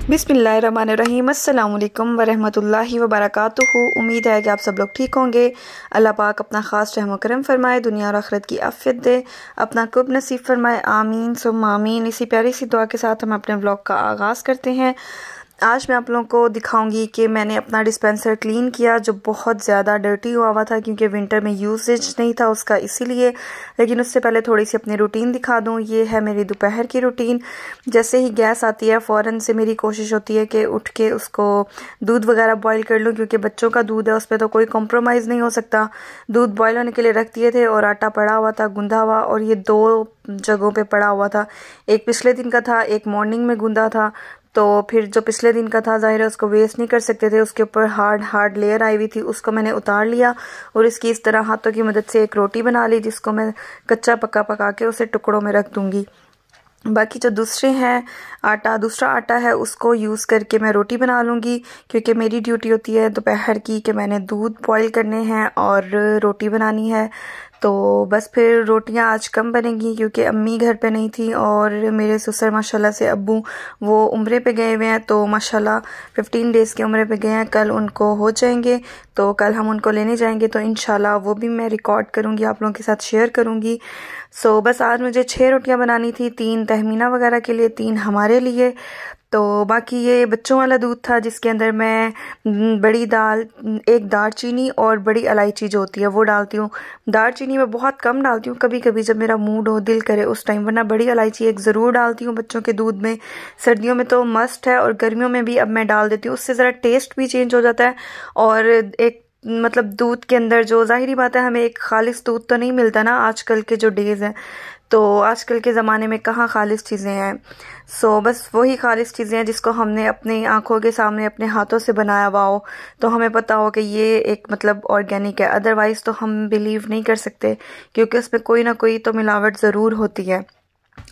बिस्मिल्लाहिर्रहमानिर्रहीम। अस्सलाम वालेकुम वरहमतुल्लाहि वबरकातुहू। उम्मीद है कि आप सब लोग ठीक होंगे। अल्लाह पाक अपना ख़ास रहम करम फरमाए, दुनिया और आखिरत की आफ़ियत दे, अपना कुब नसीब फरमाए। आमीन सुम्मा आमीन। इसी प्यारी सी दुआ के साथ हम अपने व्लॉग का आगाज़ करते हैं। आज मैं आप लोगों को दिखाऊंगी कि मैंने अपना डिस्पेंसर क्लीन किया जो बहुत ज़्यादा डर्टी हुआ था क्योंकि विंटर में यूसेज नहीं था उसका, इसीलिए। लेकिन उससे पहले थोड़ी सी अपनी रूटीन दिखा दूं। ये है मेरी दोपहर की रूटीन। जैसे ही गैस आती है फ़ौरन से मेरी कोशिश होती है कि उठ के उसको दूध वगैरह बॉईल कर लूँ, क्योंकि बच्चों का दूध है, उस पर तो कोई कॉम्प्रोमाइज़ नहीं हो सकता। दूध बॉईल होने के लिए रख दिए थे और आटा पड़ा हुआ था गूंदा हुआ, और ये 2 जगहों पे पड़ा हुआ था। एक पिछले दिन का था, एक मॉर्निंग में गूंदा था। तो फिर जो पिछले दिन का था ज़ाहिर है उसको वेस्ट नहीं कर सकते थे, उसके ऊपर हार्ड लेयर आई हुई थी, उसको मैंने उतार लिया और इसकी इस तरह हाथों की मदद से एक रोटी बना ली, जिसको मैं कच्चा पक्का पका के उसे टुकड़ों में रख दूंगी। बाकी जो दूसरा आटा है उसको यूज़ करके मैं रोटी बना लूँगी, क्योंकि मेरी ड्यूटी होती है दोपहर की कि मैंने दूध बॉईल करने हैं और रोटी बनानी है। तो बस फिर रोटियां आज कम बनेंगी क्योंकि अम्मी घर पे नहीं थी और मेरे ससुर माशाल्लाह से अब्बू वो उम्रे पे गए हुए हैं। तो माशाल्लाह 15 डेज़ के उम्रे पे गए हैं, कल उनको हो जाएंगे, तो कल हम उनको लेने जाएंगे। तो इंशाल्लाह वो भी मैं रिकॉर्ड करूँगी, आप लोगों के साथ शेयर करूँगी। सो बस आज मुझे 6 रोटियां बनानी थी, 3 तहमीना वगैरह के लिए, 3 हमारे लिए। तो बाकी ये बच्चों वाला दूध था जिसके अंदर मैं एक दालचीनी और बड़ी इलायची जो होती है वो डालती हूँ। दालचीनी मैं बहुत कम डालती हूँ, कभी कभी जब मेरा मूड हो, दिल करे उस टाइम, वरना बड़ी इलायची एक ज़रूर डालती हूँ बच्चों के दूध में। सर्दियों में तो मस्ट है और गर्मियों में भी अब मैं डाल देती हूँ, उससे ज़रा टेस्ट भी चेंज हो जाता है। और एक मतलब दूध के अंदर जो, ज़ाहिरी बात है हमें एक खालिस दूध तो नहीं मिलता ना आजकल के जो डेज़ हैं, तो आजकल के ज़माने में कहाँ खालिस चीज़ें हैं। सो बस वही खालिस चीज़ें हैं जिसको हमने अपनी आंखों के सामने अपने हाथों से बनाया हुआ हो, तो हमें पता हो कि ये एक मतलब ऑर्गेनिक है। अदरवाइज़ तो हम बिलीव नहीं कर सकते क्योंकि उसमें कोई ना कोई तो मिलावट ज़रूर होती है।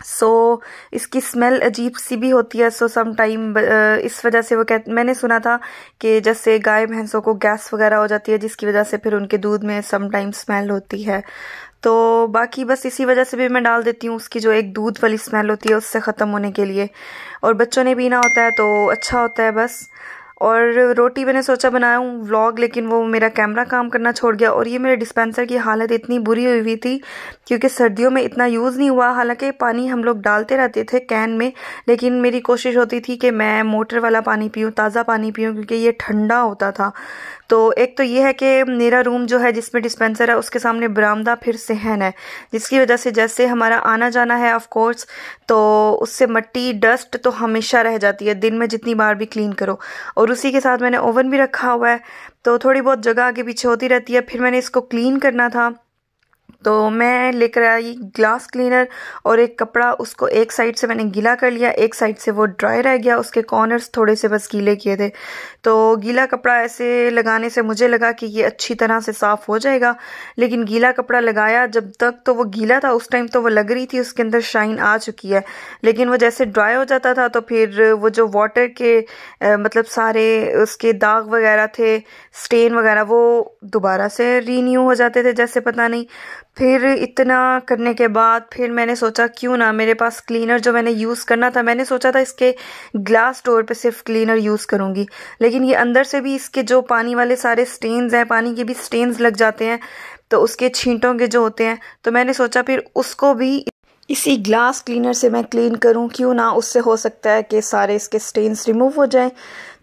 सो इसकी स्मेल अजीब सी भी होती है। सो सम टाइम इस वजह से मैंने सुना था कि जैसे गाय भैंसों को गैस वगैरह हो जाती है, जिसकी वजह से फिर उनके दूध में सम टाइम स्मेल होती है। तो बाकी बस इसी वजह से भी मैं डाल देती हूँ, उसकी जो एक दूध वाली स्मेल होती है उससे ख़त्म होने के लिए। और बच्चों ने पीना होता है तो अच्छा होता है बस। और रोटी मैंने सोचा बनाऊं व्लॉग, लेकिन वो मेरा कैमरा काम करना छोड़ गया। और ये मेरे डिस्पेंसर की हालत इतनी बुरी हुई थी क्योंकि सर्दियों में इतना यूज़ नहीं हुआ, हालांकि पानी हम लोग डालते रहते थे कैन में, लेकिन मेरी कोशिश होती थी कि मैं मोटर वाला पानी पीऊँ, ताज़ा पानी पीऊँ, क्योंकि ये ठंडा होता था। तो एक तो ये है कि मेरा रूम जो है जिसमें डिस्पेंसर है उसके सामने बरामदा फिर सहन है, जिसकी वजह से जैसे हमारा आना जाना है ऑफ कोर्स, तो उससे मट्टी डस्ट तो हमेशा रह जाती है, दिन में जितनी बार भी क्लीन करो। और उसी के साथ मैंने ओवन भी रखा हुआ है, तो थोड़ी बहुत जगह आगे पीछे होती रहती है। फिर मैंने इसको क्लीन करना था, तो मैं लेकर आई ग्लास क्लीनर और एक कपड़ा, उसको एक साइड से मैंने गीला कर लिया, एक साइड से वो ड्राई रह गया, उसके कॉर्नर्स थोड़े से बस गीले किए थे। तो गीला कपड़ा ऐसे लगाने से मुझे लगा कि ये अच्छी तरह से साफ़ हो जाएगा, लेकिन गीला कपड़ा लगाया जब तक तो वो गीला था, उस टाइम तो वो लग रही थी उसके अंदर शाइन आ चुकी है, लेकिन वो जैसे ड्राई हो जाता था तो फिर वो जो वाटर के मतलब सारे उसके दाग वगैरह थे, स्टेन वगैरह, वो दोबारा से रीन्यू हो जाते थे जैसे पता नहीं। फिर इतना करने के बाद फिर मैंने सोचा क्यों ना, मेरे पास क्लीनर जो मैंने यूज़ करना था, मैंने सोचा था इसके ग्लास डोर पे सिर्फ क्लीनर यूज़ करूँगी, लेकिन ये अंदर से भी इसके जो पानी वाले सारे स्टेन्स हैं, पानी के भी स्टेन्स लग जाते हैं, तो उसके छींटों के जो होते हैं, तो मैंने सोचा फिर उसको भी इसी ग्लास क्लीनर से मैं क्लीन करूँ, क्यों ना, उससे हो सकता है कि सारे इसके स्टेन्स रिमूव हो जाएं।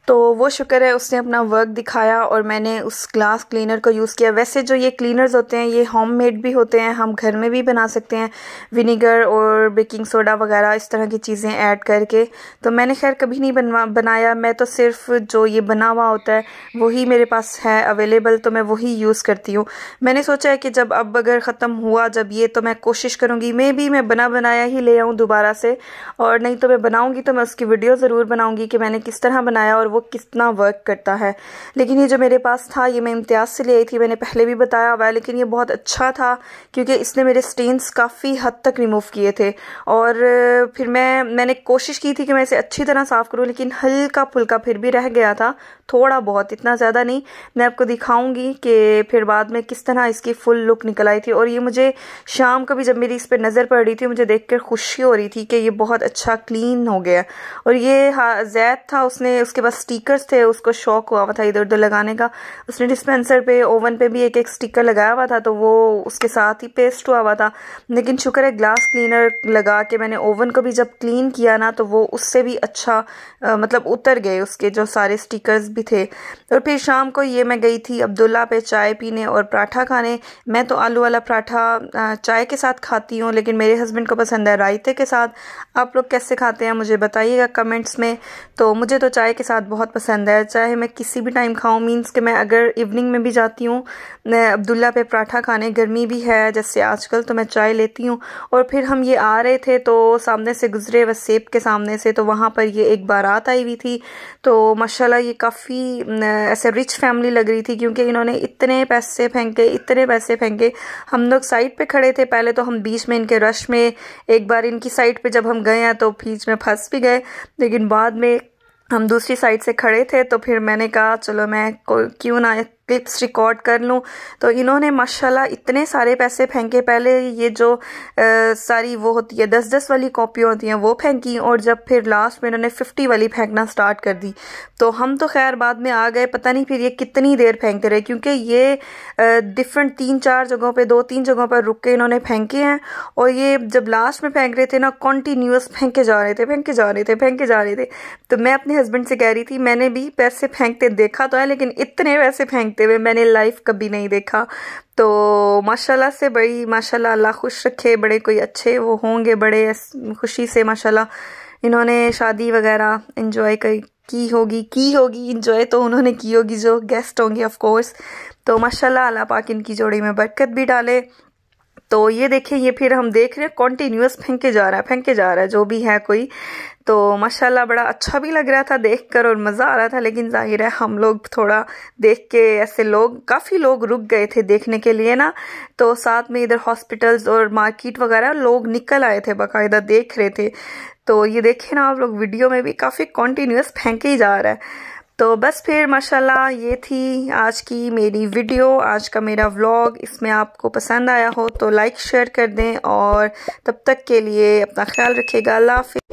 तो वो शुक्र है उसने अपना वर्क दिखाया और मैंने उस ग्लास क्लीनर को यूज़ किया। वैसे जो ये क्लीनर्स होते हैं ये होममेड भी होते हैं, हम घर में भी बना सकते हैं, विनीगर और बेकिंग सोडा वगैरह इस तरह की चीज़ें ऐड करके। तो मैंने खैर कभी नहीं बनाया, मैं तो सिर्फ जो ये बना हुआ होता है वही मेरे पास है अवेलेबल, तो मैं वही यूज़ करती हूँ। मैंने सोचा है कि जब अब अगर ख़त्म हुआ जब ये, तो मैं कोशिश करूँगी मैं बना बनाया ही ले आऊँ दोबारा से, और नहीं तो मैं बनाऊँगी तो मैं उसकी वीडियो ज़रूर बनाऊँगी कि मैंने किस तरह बनाया और वो कितना वर्क करता है। लेकिन ये जो मेरे पास था ये मैं इम्तियाज़ से ले आई थी, मैंने पहले भी बताया हुआ है, लेकिन ये बहुत अच्छा था क्योंकि इसने मेरे स्टेन्स काफ़ी हद तक रिमूव किए थे। और फिर मैंने कोशिश की थी कि मैं इसे अच्छी तरह साफ़ करूँ, लेकिन हल्का फुल्का फिर भी रह गया था, थोड़ा बहुत, इतना ज़्यादा नहीं। मैं आपको दिखाऊंगी कि फिर बाद में किस तरह इसकी फुल लुक निकल आई थी। और ये मुझे शाम को भी जब मेरी इस पर नज़र पड़ रही थी मुझे देखकर खुशी हो रही थी कि ये बहुत अच्छा क्लीन हो गया। और ये जैद था, उसने उसके पास स्टिकर्स थे, उसको शौक हुआ था इधर उधर लगाने का। उसने डिस्पेंसर पे, ओवन पे भी एक एक स्टिकर लगाया हुआ था, तो वो उसके साथ ही पेस्ट हुआ था। लेकिन शुक्र है ग्लास क्लीनर लगा के मैंने ओवन को भी जब क्लीन किया ना तो वो उससे भी अच्छा मतलब उतर गए उसके जो सारे स्टिकर्स भी थे। और फिर शाम को ये मैं गई थी अब्दुल्ला पे चाय पीने और पराठा खाने। मैं तो आलू वाला पराठा चाय के साथ खाती हूँ, लेकिन मेरे हस्बैंड को पसंद है रायते के साथ। आप लोग कैसे खाते हैं मुझे बताइएगा कमेंट्स में। तो मुझे तो चाय के साथ बहुत पसंद है, चाहे मैं किसी भी टाइम खाऊं। मीन्स कि मैं अगर इवनिंग में भी जाती हूँ अब्दुल्ला पे पराठा खाने, गर्मी भी है जैसे आजकल, तो मैं चाय लेती हूँ। और फिर हम ये आ रहे थे तो सामने से गुजरे वसेब के सामने से, तो वहाँ पर ये एक बारात आई हुई थी। तो माशाल्लाह ये काफ़ी ऐसे रिच फैमिली लग रही थी क्योंकि इन्होंने इतने पैसे फेंके। हम लोग साइड पे खड़े थे पहले, तो हम बीच में इनके रश में एक बार इनकी साइड पे जब हम गए हैं तो बीच में फंस भी गए, लेकिन बाद में हम दूसरी साइड से खड़े थे। तो फिर मैंने कहा चलो मैं क्यों ना क्लिप्स रिकॉर्ड कर लूँ। तो इन्होंने माशाल्लाह इतने सारे पैसे फेंके। पहले ये जो सारी वो होती है 10-10 वाली कॉपियाँ होती हैं वो फेंकी, और जब फिर लास्ट में इन्होंने 50 वाली फेंकना स्टार्ट कर दी। तो हम तो खैर बाद में आ गए, पता नहीं फिर ये कितनी देर फेंकते रहे क्योंकि ये डिफरेंट 3-4 जगहों पे 2-3 जगहों पर रुक के इन्होंने फेंके हैं। और ये जब लास्ट में फेंक रहे थे ना, कॉन्टीन्यूअस फेंके जा रहे थे। तो मैं अपने हस्बैंड से कह रही थी मैंने भी पैसे फेंकते देखा तो है, लेकिन इतने पैसे फेंकते हुए मैंने लाइफ कभी नहीं देखा। तो माशाल्लाह से बड़ी माशाल्लाह, अल्लाह खुश रखे, बड़े कोई अच्छे वो होंगे, बड़े खुशी से माशाल्लाह इन्होंने शादी वगैरह एंजॉय की होगी इंजॉय तो उन्होंने की होगी जो गेस्ट होंगे ऑफ कोर्स। तो माशाल्लाह अल्लाह पाक इनकी जोड़ी में बरकत भी डाले। तो ये देखें, ये फिर हम देख रहे हैं कॉन्टीन्यूअस फेंके जा रहा है जो भी है कोई। तो माशाल्लाह बड़ा अच्छा भी लग रहा था देखकर और मज़ा आ रहा था, लेकिन जाहिर है हम लोग थोड़ा देख के ऐसे काफ़ी लोग रुक गए थे देखने के लिए ना। तो साथ में इधर हॉस्पिटल्स और मार्केट वगैरह लोग निकल आए थे, बाकायदा देख रहे थे। तो ये देखें ना आप लोग, वीडियो में भी काफ़ी कॉन्टीन्यूअस फेंके ही जा रहा है। तो बस फिर माशाल्लाह ये थी आज की मेरी वीडियो, आज का मेरा व्लॉग। इसमें आपको पसंद आया हो तो लाइक शेयर कर दें, और तब तक के लिए अपना ख्याल रखिएगा। अल्लाह हाफ़िज़।